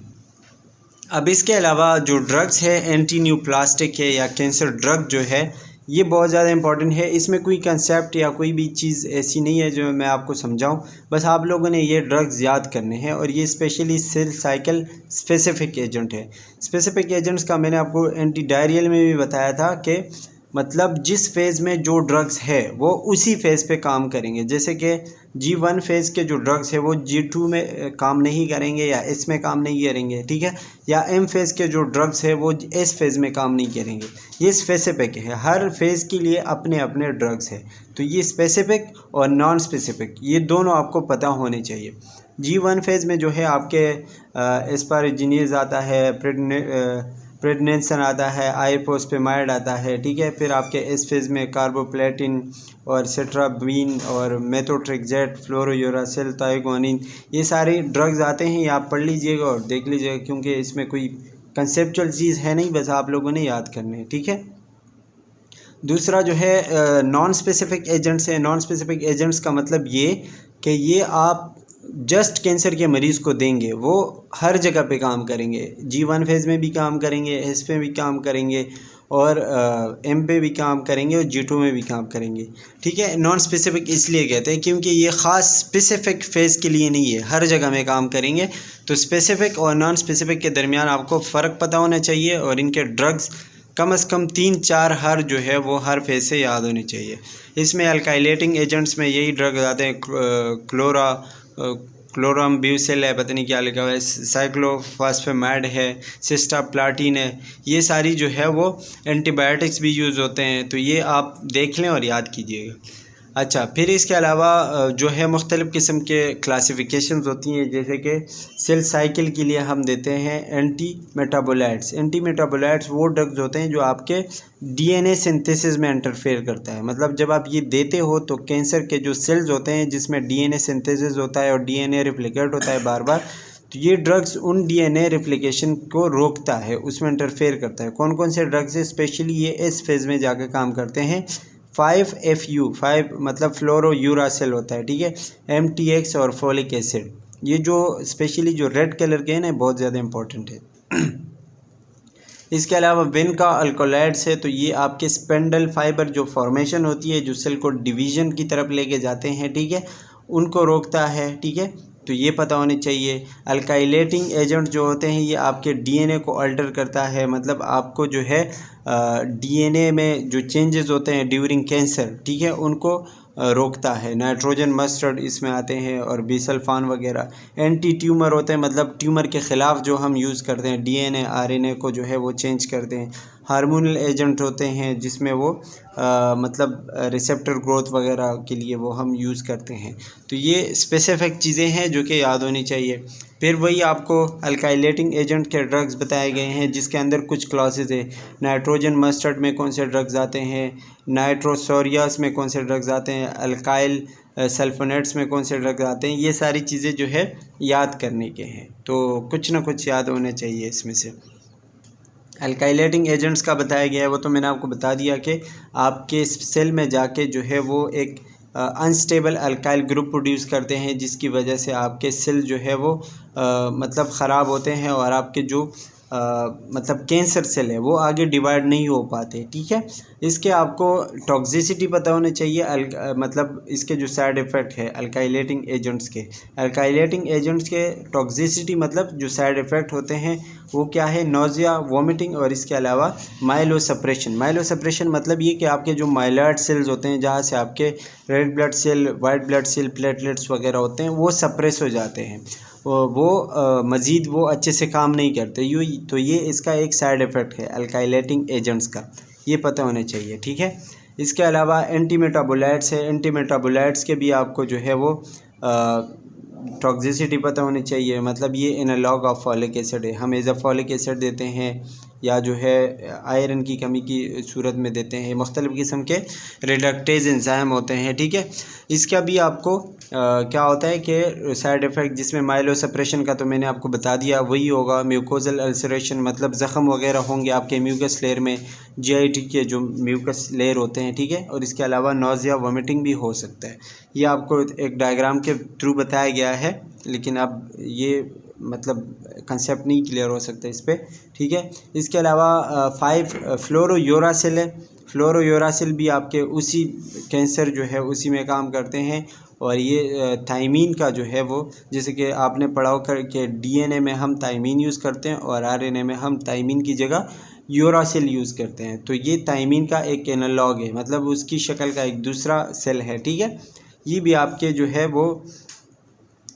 अब इसके अलावा जो ड्रग्स है, एंटी न्यूप्लास्टिक है या कैंसर ड्रग जो है, ये बहुत ज़्यादा इंपॉर्टेंट है। इसमें कोई कंसेप्ट या कोई भी चीज़ ऐसी नहीं है जो मैं आपको समझाऊं, बस आप लोगों ने ये ड्रग्स याद करने हैं। और ये specially cell cycle specific agent है। स्पेसिफिक एजेंट्स का मैंने आपको एंटी डायरियल में भी बताया था कि मतलब जिस फेज़ में जो ड्रग्स है वो उसी फेज़ पे काम करेंगे। जैसे कि G1 फेज़ के जो ड्रग्स है वो G2 में काम नहीं करेंगे या S में काम नहीं करेंगे, ठीक है। या M फेज़ के जो ड्रग्स है वो S फेज़ में काम नहीं करेंगे। ये स्पेसिफिक है, हर फेज़ के लिए अपने अपने ड्रग्स है। तो ये स्पेसिफिक और नॉन स्पेसिफिक ये दोनों आपको पता होने चाहिए। G1 फेज़ में जो है आपके एस्पाराजिनेज आता है, प्रेडनेसन आता है, आइपोस्पेमाइड आता है, ठीक है। फिर आपके इस फेज़ में कार्बोप्लेटिन और सिट्राबीन और मेथोट्रेक्सेट, फ्लोरोयूरासिल, थायोगोनिन, ये सारे ड्रग्स आते हैं। ये आप पढ़ लीजिएगा और देख लीजिएगा, क्योंकि इसमें कोई कंसेप्चुअल चीज़ है नहीं, बस आप लोगों ने याद करने हैं, ठीक है। दूसरा जो है नॉन स्पेसिफिक एजेंट्स है। नॉन स्पेसिफिक एजेंट्स का मतलब ये कि ये आप जस्ट कैंसर के मरीज़ को देंगे, वो हर जगह पे काम करेंगे। G1 फेज़ में भी काम करेंगे, S पे भी काम करेंगे और M पे भी काम करेंगे और G2 में भी काम करेंगे, ठीक है। नॉन स्पेसिफिक इसलिए कहते हैं क्योंकि ये ख़ास स्पेसिफिक फेज़ के लिए नहीं है, हर जगह में काम करेंगे। तो स्पेसिफिक और नॉन स्पेसिफिक के दरमियान आपको फ़र्क पता होना चाहिए और इनके ड्रग्स कम से कम 3-4 हर जो है वो हर फेज़ से याद होनी चाहिए। इसमें अल्काइलेटिंग एजेंट्स में यही ड्रग आते हैं, क्लोराम्ब्यूसिल है, पता नहीं क्या लिखा हुआ है, साइक्लोफॉस्फेमाइड है, सिस्टाप्लाटिन है, ये सारी जो है वो एंटीबायोटिक्स भी यूज़ होते हैं। तो ये आप देख लें और याद कीजिएगा। अच्छा, फिर इसके अलावा जो है मुख्तलिफ़ किस्म के क्लासिफिकेशंस होती हैं, जैसे कि सेल साइकिल के लिए हम देते हैं एंटी मेटाबोलाइट्स। एंटी मेटाबोलाइट्स वो ड्रग्स होते हैं जो आपके DNA सिंथेसिस में इंटरफेयर करता है। मतलब जब आप ये देते हो तो कैंसर के जो सेल्स होते हैं जिसमें DNA सिंथेसिस होता है और DNA रिप्लिकेट होता है बार बार, तो ये ड्रग्स उन DNA रिप्लिकेशन को रोकता है, उसमें इंटरफेयर करता है। कौन कौन से ड्रग्स है? स्पेशली ये इस फेज़ में जाकर काम करते हैं। 5FU 5 मतलब फ्लोरोयूरासिल होता है, ठीक है। MTX और फोलिक एसिड, ये जो स्पेशली जो रेड कलर के हैं ना, बहुत ज़्यादा इंपॉर्टेंट है। इसके अलावा विन का अल्कोलाइड्स है, तो ये आपके स्पेंडल फाइबर जो फॉर्मेशन होती है, जो सेल को डिवीज़न की तरफ लेके जाते हैं, ठीक है, उनको रोकता है, ठीक है। तो ये पता होने चाहिए। अल्काइलेटिंग एजेंट जो होते हैं ये आपके DNA को अल्टर करता है, मतलब आपको जो है DNA में जो चेंजेस होते हैं ड्यूरिंग कैंसर, ठीक है, उनको रोकता है। नाइट्रोजन मस्टर्ड इसमें आते हैं और बिसल्फान वगैरह। एंटी ट्यूमर होते हैं, मतलब ट्यूमर के ख़िलाफ़ जो हम यूज़ करते हैं, DNA RNA को जो है वो चेंज करते हैं। हार्मोनल एजेंट होते हैं जिसमें वो मतलब रिसेप्टर ग्रोथ वगैरह के लिए वो हम यूज़ करते हैं। तो ये स्पेसिफिक चीज़ें हैं जो कि याद होनी चाहिए। फिर वही आपको अल्काइलेटिंग एजेंट के ड्रग्स बताए गए हैं जिसके अंदर कुछ क्लासेस है। नाइट्रोजन मस्टर्ड में कौन से ड्रग्स आते हैं, नाइट्रोसोरियास में कौन से ड्रग्स आते हैं, अल्काइल सल्फोनेट्स में कौन से ड्रग्स आते हैं, ये सारी चीज़ें जो है याद करने के हैं। तो कुछ ना कुछ याद होना चाहिए इसमें से। अल्काइलेटिंग एजेंट्स का बताया गया है, वो तो मैंने आपको बता दिया कि आपके सेल में जाके जो है वो एक अनस्टेबल अल्काइल ग्रुप प्रोड्यूस करते हैं, जिसकी वजह से आपके सेल जो है वो मतलब ख़राब होते हैं और आपके जो मतलब कैंसर सेल है वो आगे डिवाइड नहीं हो पाते, ठीक है। इसके आपको टॉक्सिसिटी पता होनी चाहिए, मतलब इसके जो साइड इफ़ेक्ट है अल्काइलेटिंग एजेंट्स के। अल्काइलेटिंग एजेंट्स के टॉक्सिसिटी मतलब जो साइड इफ़ेक्ट होते हैं वो क्या है, नोज़िया, वोमिटिंग और इसके अलावा माइलोसप्रेशन। माइलोसप्रेशन मतलब ये कि आपके जो माइलॉइड सेल्स होते हैं, जहाँ से आपके red blood cell, white blood cell, platelets वगैरह होते हैं, वो सप्रेस हो जाते हैं, वो मज़ीद वो अच्छे से काम नहीं करते। तो ये इसका एक साइड इफ़ेक्ट है अल्काइलेटिंग एजेंट्स का, ये पता होना चाहिए, ठीक है। इसके अलावा एंटी मेटाबोलाइट्स है, एंटी मेटाबोलाइट्स के भी आपको जो है वो टॉक्सिसिटी पता होनी चाहिए, मतलब ये एनालॉग ऑफ फॉलिक एसिड है। हम एज अ फॉलिक एसिड देते हैं या जो है आयरन की कमी की सूरत में देते हैं। मुख्तलिफ़ किस्म के रिडक्टेज एंजाइम होते हैं, ठीक है। इसका भी आपको क्या होता है कि साइड इफ़ेक्ट, जिसमें माइलोसप्रेशन का तो मैंने आपको बता दिया, वही होगा। म्यूकोजल अल्सरेशन मतलब ज़ख़म वगैरह होंगे आपके म्यूकस लेयर में, जीआईटी के जो म्यूकस लेयर होते हैं, ठीक है। और इसके अलावा नोज़िया, वोमिटिंग भी हो सकता है। ये आपको एक डायग्राम के थ्रू बताया गया है, लेकिन अब ये मतलब कंसेप्ट नहीं क्लियर हो सकता इस पर, ठीक है। इसके अलावा 5 फ्लोरोयूरासिल है। फ्लोरोयूरासिल भी आपके उसी कैंसर जो है उसी में काम करते हैं। और ये थायमीन का जो है वो, जैसे कि आपने पढ़ा हो कर के डीएनए में हम थायमीन यूज़ करते हैं और आरएनए में हम थायमीन की जगह यूरासिल यूज़ करते हैं। तो ये थायमीन का एक एनालॉग है, मतलब उसकी शक्ल का एक दूसरा सेल है, ठीक है। ये भी आपके जो है वो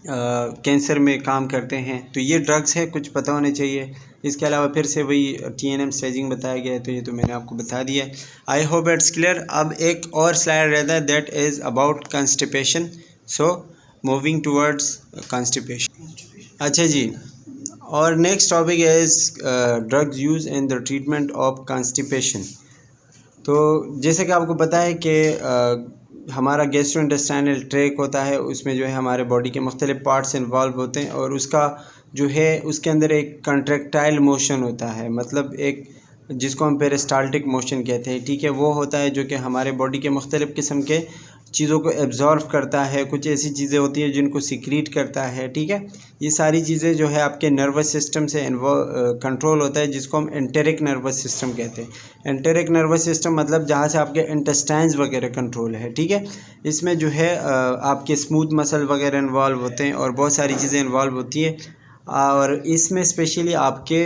कैंसर में काम करते हैं। तो ये ड्रग्स है, कुछ पता होने चाहिए। इसके अलावा फिर से वही टीएनएम स्टेजिंग बताया गया है, तो ये तो मैंने आपको बता दिया है। I hope it's clear. अब एक और स्लाइड रहता है, that is about constipation. So moving towards constipation. अच्छा जी, और next topic is drugs use in the treatment of constipation. तो जैसे कि आपको पता है कि हमारा गैस्ट्रोइंटेस्टाइनल ट्रैक होता है, उसमें जो है हमारे बॉडी के मुख्तलिफ़ पार्ट्स इन्वॉल्व होते हैं और उसका जो है उसके अंदर एक कंट्रैक्टाइल मोशन होता है, मतलब एक जिसको हम पेरिस्टाल्टिक मोशन कहते हैं, ठीक है। वो होता है जो कि हमारे बॉडी के मुख्तलिफ़ किस्म के चीज़ों को एब्जॉर्व करता है। कुछ ऐसी चीज़ें होती हैं जिनको सीक्रेट करता है, ठीक है। ये सारी चीज़ें जो है आपके नर्वस सिस्टम से कंट्रोल होता है, जिसको हम एंटेरिक नर्वस सिस्टम कहते हैं। एंटेरिक नर्वस सिस्टम मतलब जहाँ से आपके इंटेस्टाइन्स वगैरह कंट्रोल है, ठीक है। इसमें जो है आपके स्मूथ मसल वगैरह इन्वॉल्व होते हैं और बहुत सारी चीज़ें इन्वॉल्व होती है। और इसमें स्पेशली आपके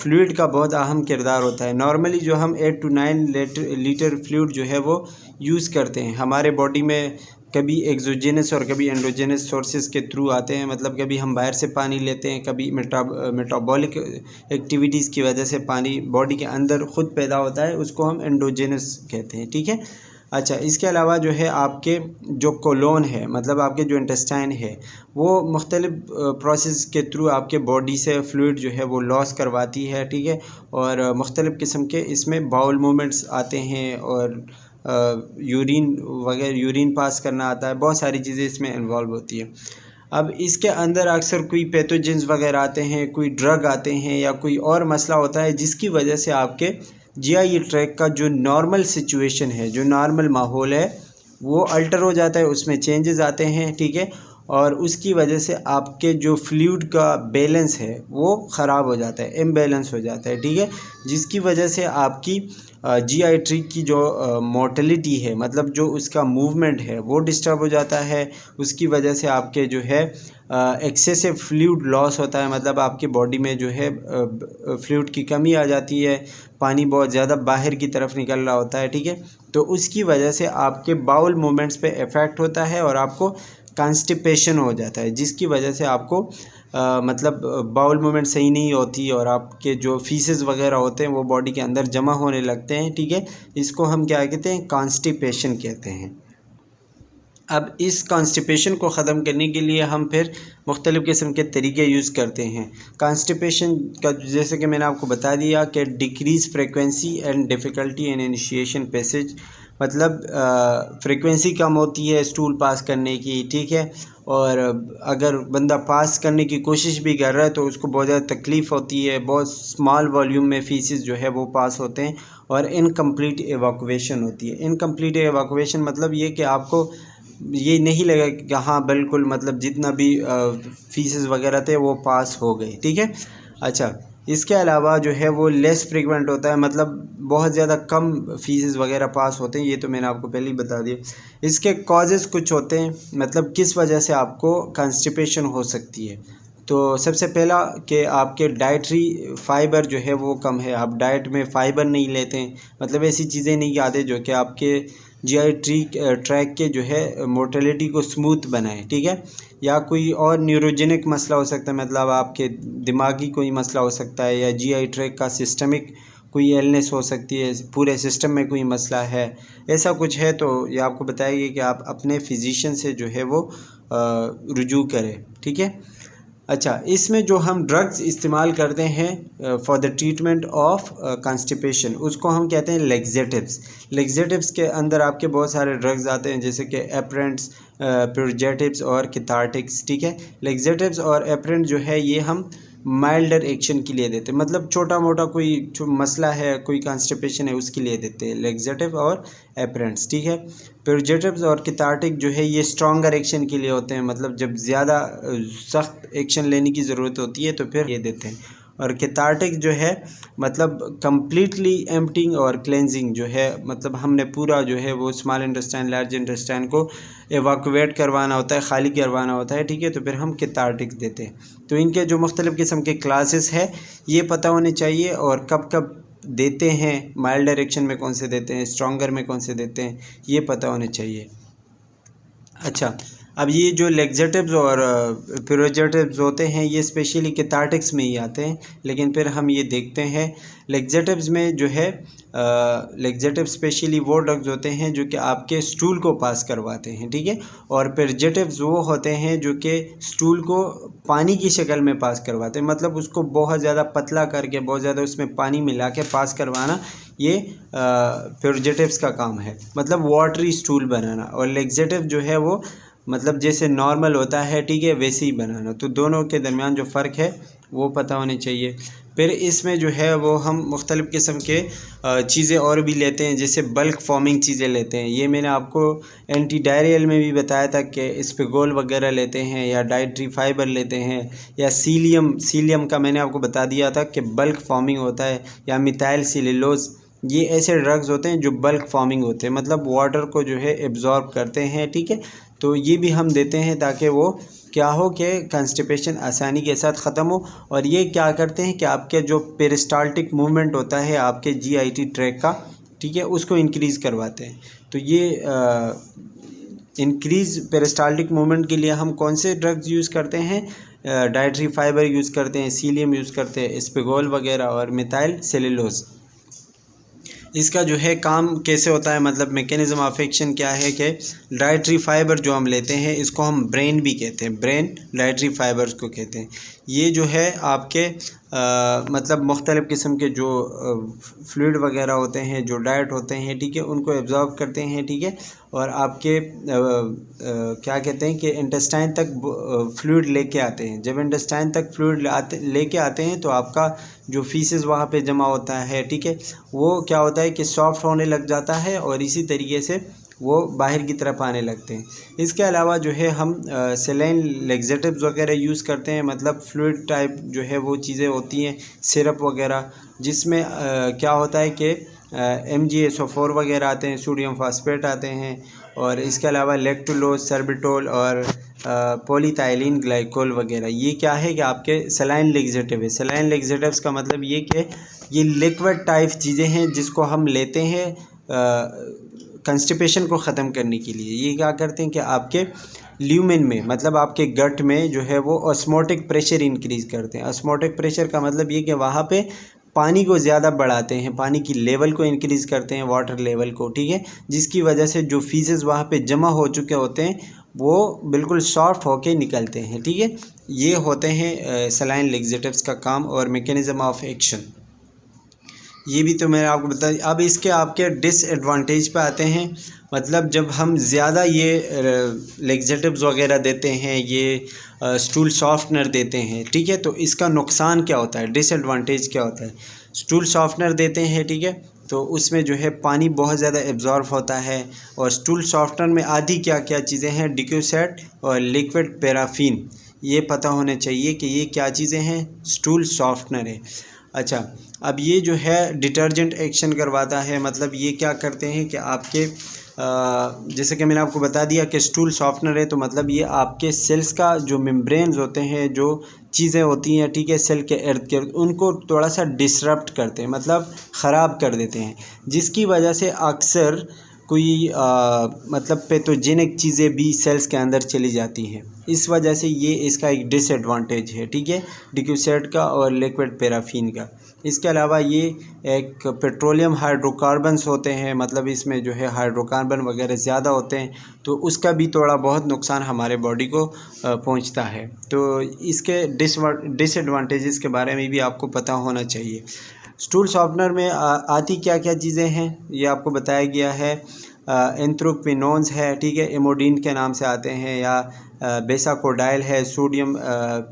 फ्लूइड का बहुत अहम किरदार होता है। नॉर्मली जो हम 8 to 9 लीटर फ्लूइड जो है वो यूज़ करते हैं हमारे बॉडी में, कभी एक्सोजेनस और कभी एंडोजेनस सोर्सेज के थ्रू आते हैं। मतलब कभी हम बाहर से पानी लेते हैं, कभी मेटाबॉलिक एक्टिविटीज़ की वजह से पानी बॉडी के अंदर ख़ुद पैदा होता है, उसको हम एंडोजेनस कहते हैं, ठीक है। अच्छा, इसके अलावा जो है आपके जो कोलोन है, मतलब आपके जो इंटेस्टाइन है, वो मुख्तलिफ़ प्रोसेस के थ्रू आपके बॉडी से फ्लूइड जो है वो लॉस करवाती है, ठीक है। और मुख्तलिफ़ किस्म के इसमें बाउल मूवमेंट्स आते हैं और यूरिन वगैरह, यूरिन पास करना आता है, बहुत सारी चीज़ें इसमें इन्वॉल्व होती है। अब इसके अंदर अक्सर कोई पैथोजेंस वगैरह आते हैं, कोई ड्रग आते हैं या कोई और मसला होता है, जिसकी वजह से आपके जीआई ट्रैक का जो नॉर्मल सिचुएशन है, जो नॉर्मल माहौल है, वो अल्टर हो जाता है, उसमें चेंजेस आते हैं, ठीक है। और उसकी वजह से आपके जो फ्लूइड का बैलेंस है वो ख़राब हो जाता है, इम्बैलेंस हो जाता है, ठीक है। जिसकी वजह से आपकी जीआई ट्रैक की जो मोटिलिटी है, मतलब जो उसका मूवमेंट है, वो डिस्टर्ब हो जाता है। उसकी वजह से आपके जो है एक्सेसिव फ्लूइड लॉस होता है, मतलब आपकी बॉडी में जो है फ्लूइड की कमी आ जाती है, पानी बहुत ज़्यादा बाहर की तरफ निकल रहा होता है, ठीक है। तो उसकी वजह से आपके बाउल मूवमेंट्स पे इफ़ेक्ट होता है और आपको कॉन्स्टिपेशन हो जाता है, जिसकी वजह से आपको मतलब बाउल मूवमेंट सही नहीं होती और आपके जो फीसेस वगैरह होते हैं वो बॉडी के अंदर जमा होने लगते हैं, ठीक है। इसको हम क्या कहते हैं, कॉन्स्टिपेशन कहते हैं। अब इस कॉन्स्टिपेशन को ख़त्म करने के लिए हम फिर मुख्तलिफ़ किस्म के तरीके यूज़ करते हैं। कॉन्स्टिपेशन का जैसे कि मैंने आपको बता दिया कि decrease frequency and difficulty in initiation passage, मतलब फ्रीक्वेंसी कम होती है स्टूल पास करने की, ठीक है। और अगर बंदा पास करने की कोशिश भी कर रहा है तो उसको बहुत ज़्यादा तकलीफ़ होती है, बहुत स्मॉल वॉल्यूम में फीसेस जो है वो पास होते हैं और इनकम्प्लीट एवाकुएशन होती है। इनकम्प्लीट एवाकुएशन मतलब ये कि आपको ये नहीं लगा कि हाँ बिल्कुल मतलब जितना भी फीसेस वगैरह थे वो पास हो गए, ठीक है। अच्छा, इसके अलावा जो है वो लेस फ्रीक्वेंट होता है, मतलब बहुत ज़्यादा कम फीसेस वगैरह पास होते हैं, ये तो मैंने आपको पहले ही बता दिया। इसके कॉजेज़ कुछ होते हैं, मतलब किस वजह से आपको कॉन्स्टिपेशन हो सकती है। तो सबसे पहला कि आपके डाइटरी फाइबर जो है वो कम है, आप डाइट में फ़ाइबर नहीं लेते हैं, मतलब ऐसी चीज़ें नहीं खाते जो कि आपके जीआई ट्रैक के जो है मोटिलिटी को स्मूथ बनाए, ठीक है। या कोई और न्यूरोजेनिक मसला हो सकता है, मतलब आपके दिमागी कोई मसला हो सकता है, या जीआई ट्रैक का सिस्टमिक कोई इलनेस हो सकती है, पूरे सिस्टम में कोई मसला है, ऐसा कुछ है तो ये आपको बताएगी कि आप अपने फिजिशियन से जो है वो रुजू करें, ठीक है। अच्छा, इसमें जो हम ड्रग्स इस्तेमाल करते हैं for the treatment of constipation, उसको हम कहते हैं लेक्सेटिव्स। लेक्सेटिव्स के अंदर आपके बहुत सारे ड्रग्स आते हैं, जैसे कि एप्रेंट्स, प्यूरजेटिव्स और कैथार्टिक्स, ठीक है। लेक्सेटिव्स और एप्रेंट जो है ये हम माइल्डर एक्शन के लिए देते हैं, मतलब छोटा मोटा कोई मसला है, कोई कॉन्स्टिपेशन है, उसके लिए देते हैं लेक्सेटिव और एप्रेंट्स, ठीक है। प्यूरजेटिव्स और कैथार्टिक जो है ये स्ट्रॉन्गर एक्शन के लिए होते हैं, मतलब जब ज़्यादा सख्त एक्शन लेने की ज़रूरत होती है तो फिर ये देते हैं। और कैथार्टिक जो है मतलब कम्प्लीटली एम्प्टिंग और क्लेंजिंग जो है, मतलब हमने पूरा जो है वो स्मॉल इंटेस्टाइन लार्ज इंटेस्टाइन को एवाकुएट करवाना होता है, खाली करवाना होता है, ठीक है। तो फिर हम कैथार्टिक देते हैं। तो इनके जो मुख्तलिफ़ किस्म के क्लासेस है ये पता होने चाहिए, और कब कब देते हैं, माइल्डर एक्शन में कौन से देते हैं, स्ट्रॉन्गर में कौन से देते हैं, ये पता होने चाहिए। अच्छा, अब ये जो लेक्सेटिव्स और प्यूरजेटिव्स होते हैं ये स्पेशली कैथार्टिक्स में ही आते हैं, लेकिन फिर हम ये देखते हैं लेक्सेटिव्स में जो है लेक्सेटिव स्पेशली वो ड्रग्स होते हैं जो कि आपके स्टूल को पास करवाते हैं, ठीक है। और प्यूरजेटिव्स वो होते हैं जो कि स्टूल को पानी की शक्ल में पास करवाते हैं, मतलब उसको बहुत ज़्यादा पतला करके बहुत ज़्यादा उसमें पानी मिला के पास करवाना, ये प्यूरजेटिव्स का काम है, मतलब वाटरी स्टूल बनाना। और लेक्सेटिव जो है वो मतलब जैसे नॉर्मल होता है, ठीक है, वैसे ही बनाना। तो दोनों के दरमियान जो फ़र्क है वो पता होनी चाहिए। फिर इसमें जो है वो हम मुख्तलिफ़ किस्म के चीज़ें और भी लेते हैं, जैसे बल्क फॉर्मिंग चीज़ें लेते हैं। ये मैंने आपको एंटी डायरियल में भी बताया था कि स्पेगोल वगैरह लेते हैं, या डाइट्री फाइबर लेते हैं, या सीलियम का मैंने आपको बता दिया था कि बल्क फॉर्मिंग होता है, या मिथाइल सेलुलोज। ये ऐसे ड्रग्स होते हैं जो बल्क फॉर्मिंग होते हैं, मतलब वाटर को जो है एब्जॉर्ब करते हैं, ठीक है। तो ये भी हम देते हैं ताकि वो क्या हो कि कॉन्स्टिपेशन आसानी के साथ ख़त्म हो। और ये क्या करते हैं कि आपके जो पेरिस्टाल्टिक मूवमेंट होता है आपके जीआईटी ट्रैक का, ठीक है, उसको इंक्रीज़ करवाते हैं। तो ये इंक्रीज़ पेरिस्टाल्टिक मूवमेंट के लिए हम कौन से ड्रग्स यूज़ करते हैं, डाइट्री फाइबर यूज़ करते हैं, सीलियम यूज़ करते हैं, स्पेगोल वगैरह, और मिथाइल सेलुलोज। इसका जो है काम कैसे होता है, मतलब मैकेनिज़्म ऑफ एक्शन क्या है कि डाइट्री फाइबर जो हम लेते हैं इसको हम ब्रेन भी कहते हैं, ब्रेन डाइट्री फाइबर्स को कहते हैं। ये जो है आपके मतलब मुख्तलिफ़ किस्म के जो फ्लूइड वगैरह होते हैं, जो डाइट होते हैं, ठीक है, उनको एब्जॉर्ब करते हैं, ठीक है। और आपके क्या कहते हैं कि इंटेस्टाइन तक फ्लूइड लेके आते हैं। जब इंटेस्टाइन तक फ्लूइड लेके आते हैं तो आपका जो फीसेस वहाँ पे जमा होता है, ठीक है, वो क्या होता है कि सॉफ्ट होने लग जाता है, और इसी तरीके से वो बाहर की तरफ आने लगते हैं। इसके अलावा जो है हम सेलाइन लेक्सेटिव्स वगैरह यूज़ करते हैं, मतलब फ्लूइड टाइप जो है वो चीज़ें होती हैं, सिरप वगैरह, जिसमें क्या होता है कि MgSO4 वगैरह आते हैं, सोडियम फास्फेट आते हैं, और इसके अलावा लेक्टुलोज, सर्बिटोल और पॉलीथाइलिन ग्लाइकोल वगैरह। ये क्या है कि आपके सेलाइन लेक्सेटिव है। सेलाइन लेक्सेटिव्स का मतलब ये कि ये लिक्विड टाइप चीज़ें हैं जिसको हम लेते हैं कंस्टिपेशन को ख़त्म करने के लिए। ये क्या करते हैं कि आपके ल्यूमेन में, मतलब आपके गट में जो है वो ऑस्मोटिक प्रेशर इंक्रीज़ करते हैं। ऑस्मोटिक प्रेशर का मतलब ये कि वहाँ पे पानी को ज़्यादा बढ़ाते हैं, पानी की लेवल को इंक्रीज़ करते हैं, वाटर लेवल को, ठीक है, जिसकी वजह से जो फीसेस वहाँ पे जमा हो चुके होते हैं वो बिल्कुल सॉफ्ट होके निकलते हैं, ठीक है। ये होते हैं सेलाइन लेक्सेटिव्स का काम और मैकेनिज़्म ऑफ एक्शन। ये भी तो मैंने आपको बताया। अब इसके आपके डिसएडवांटेज पे आते हैं, मतलब जब हम ज़्यादा ये लेक्सेटिव्स वगैरह देते हैं, ये स्टूल सॉफ्टनर देते हैं, ठीक है, तो इसका नुकसान क्या होता है, डिसएडवांटेज क्या होता है। स्टूल सॉफ्टनर देते हैं, ठीक है, तो उसमें जो है पानी बहुत ज़्यादा एब्जॉर्ब होता है, और स्टूल सॉफ्टनर में आधी क्या क्या चीज़ें हैं, डिक्यूसेट और लिक्विड पैराफिन, ये पता होना चाहिए कि ये क्या चीज़ें हैं, स्टूल सॉफ्टनर है। अच्छा, अब ये जो है डिटर्जेंट एक्शन करवाता है, मतलब ये क्या करते हैं कि आपके जैसे कि मैंने आपको बता दिया कि स्टूल सॉफ्टनर है, तो मतलब ये आपके सेल्स का जो मेम्ब्रेन्स होते हैं, जो चीज़ें होती हैं, ठीक है, सेल के इर्द गिर्द, उनको थोड़ा सा डिसरप्ट करते हैं, मतलब ख़राब कर देते हैं, जिसकी वजह से अक्सर कोई मतलब पैथोजेनिक चीज़ें भी सेल्स के अंदर चली जाती हैं। इस वजह से ये इसका एक डिसएडवांटेज है, ठीक है, डिक्यूसेट का और लिक्विड पैराफिन का। इसके अलावा ये एक पेट्रोलियम हाइड्रोकार्बन्स होते हैं, मतलब इसमें जो है हाइड्रोकार्बन वगैरह ज़्यादा होते हैं, तो उसका भी थोड़ा बहुत नुकसान हमारे बॉडी को पहुंचता है। तो इसके डिसएडवांटेजेस के बारे में भी आपको पता होना चाहिए। स्टूल सॉफ्टनर में आती क्या क्या चीज़ें हैं ये आपको बताया गया है। एंथ्रोक्विनोन्स है, ठीक है, इमोडिन के नाम से आते हैं, या बेसाकोडाइल है, सोडियम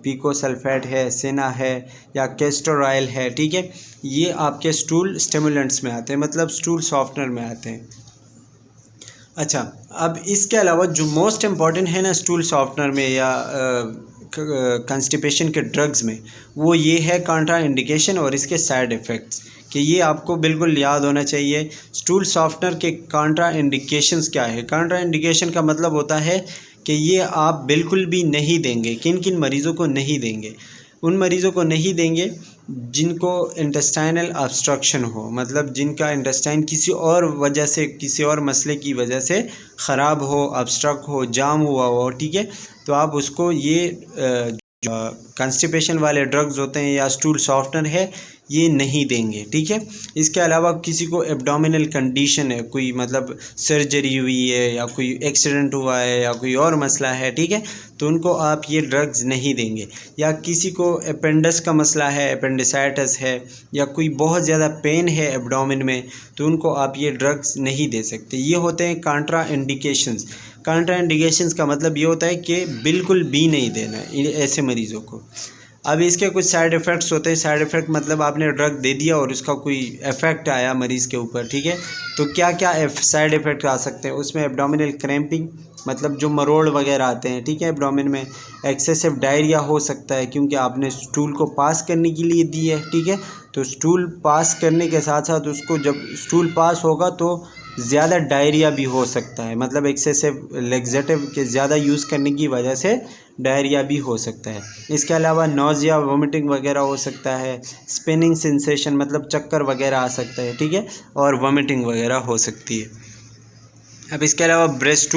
पिकोसल्फेट है, सेना है, या कैस्टर ऑयल है, ठीक है, ये आपके स्टूल स्टिमुलेंट्स में आते हैं, मतलब स्टूल सॉफ्टनर में आते हैं। अच्छा, अब इसके अलावा जो मोस्ट इम्पॉर्टेंट है ना स्टूल सॉफ्टनर में या कंस्टिपेशन के ड्रग्स में, वो ये है कॉन्ट्रा इंडिकेशन और इसके साइड इफ़ेक्ट्स, कि ये आपको बिल्कुल याद होना चाहिए। स्टूल सॉफ्टनर के कॉन्ट्रा इंडिकेशंस क्या है? कॉन्ट्रा इंडिकेशन का मतलब होता है कि ये आप बिल्कुल भी नहीं देंगे। किन किन मरीज़ों को नहीं देंगे? उन मरीज़ों को नहीं देंगे जिनको इंटेस्टाइनल ऑब्स्ट्रक्शन हो, मतलब जिनका इंटेस्टाइन किसी और वजह से, किसी और मसले की वजह से ख़राब हो, ऑब्स्ट्रक्ट हो, जाम हुआ हो, ठीक है, तो आप उसको ये कंस्टिपेशन वाले ड्रग्स होते हैं या स्टूल सॉफ्टनर है, ये नहीं देंगे, ठीक है। इसके अलावा किसी को एब्डोमिनल कंडीशन है, कोई मतलब सर्जरी हुई है या कोई एक्सीडेंट हुआ है या कोई और मसला है, ठीक है, तो उनको आप ये ड्रग्स नहीं देंगे। या किसी को अपेंडिक्स का मसला है, अपेंडिसाइटिस है, या कोई बहुत ज़्यादा पेन है एब्डोमिन में, तो उनको आप ये ड्रग्स नहीं दे सकते। ये होते हैं कॉन्ट्रा इंडिकेशंस। कॉन्ट्रा इंडिकेशंस का मतलब ये होता है कि बिल्कुल भी नहीं देना है ऐसे मरीज़ों को। अब इसके कुछ साइड इफ़ेक्ट्स होते हैं। साइड इफ़ेक्ट मतलब आपने ड्रग दे दिया और उसका कोई इफ़ेक्ट आया मरीज़ के ऊपर, ठीक है, तो क्या क्या साइड इफ़ेक्ट आ सकते हैं उसमें? एब्डोमिनल क्रैम्पिंग, मतलब जो मरोड़ वगैरह आते हैं, ठीक है, एब्डोमिन में। एक्सेसिव डायरिया हो सकता है क्योंकि आपने स्टूल को पास करने के लिए दी है, ठीक है, तो स्टूल पास करने के साथ साथ उसको जब स्टूल पास होगा तो ज़्यादा डायरिया भी हो सकता है, मतलब एक्सेसिव लेग्जेटिव के ज़्यादा यूज़ करने की वजह से डायरिया भी हो सकता है। इसके अलावा नोज़िया, वोमिटिंग वगैरह हो सकता है। स्पिनिंग सेंसेशन मतलब चक्कर वगैरह आ सकता है, ठीक है, और वोमिटिंग वगैरह हो सकती है। अब इसके अलावा ब्रेस्ट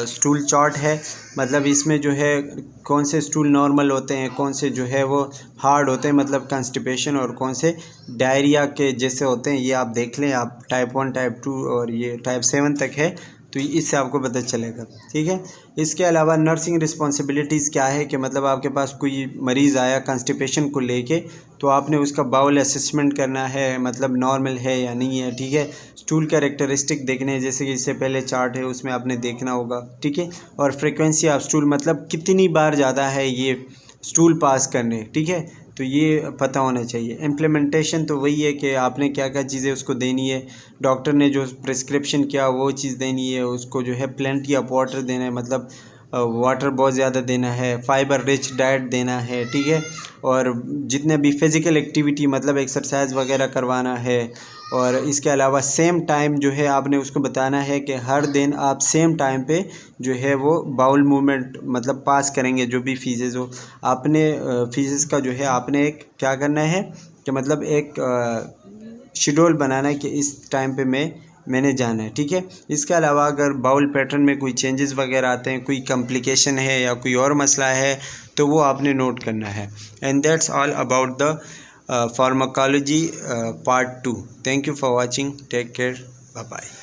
स्टूल चार्ट है, मतलब इसमें जो है कौन से स्टूल नॉर्मल होते हैं, कौन से जो है वो हार्ड होते हैं, मतलब कंस्टिपेशन, और कौन से डायरिया के जैसे होते हैं, ये आप देख लें। आप टाइप 1, टाइप 2 और ये टाइप 7 तक है, तो इससे आपको पता चलेगा, ठीक है। इसके अलावा नर्सिंग रिस्पॉन्सिबिलिटीज़ क्या है कि मतलब आपके पास कोई मरीज़ आया कंस्टिपेशन को लेके, तो आपने उसका बाउल असेसमेंट करना है, मतलब नॉर्मल है या नहीं है, ठीक है। स्टूल कैरेक्टरिस्टिक देखने हैं, जैसे कि इससे पहले चार्ट है उसमें आपने देखना होगा, ठीक है। और फ्रीक्वेंसी ऑफ स्टूल, मतलब कितनी बार ज़्यादा है ये स्टूल पास करने, ठीक है, तो ये पता होना चाहिए। इम्प्लीमेंटेशन तो वही है कि आपने क्या क्या चीज़ें उसको देनी है, डॉक्टर ने जो प्रिस्क्रिप्शन किया वो चीज़ देनी है उसको, जो है प्लेंटी ऑफ वाटर देना है, मतलब वाटर बहुत ज़्यादा देना है, फाइबर रिच डाइट देना है, ठीक है, और जितने भी फिज़िकल एक्टिविटी मतलब एक्सरसाइज वगैरह करवाना है। और इसके अलावा सेम टाइम जो है आपने उसको बताना है कि हर दिन आप सेम टाइम पे जो है वो बाउल मूवमेंट मतलब पास करेंगे, जो भी फीसेस हो आपने फीसेस का जो है आपने एक क्या करना है कि मतलब एक शेड्यूल बनाना है कि इस टाइम पे मैंने जाना है, ठीक है। इसके अलावा अगर बाउल पैटर्न में कोई चेंजेस वगैरह आते हैं, कोई कॉम्प्लिकेशन है या कोई और मसला है, तो वो आपने नोट करना है। And that's all about the pharmacology part 2. Thank you for watching. Take care. Bye bye.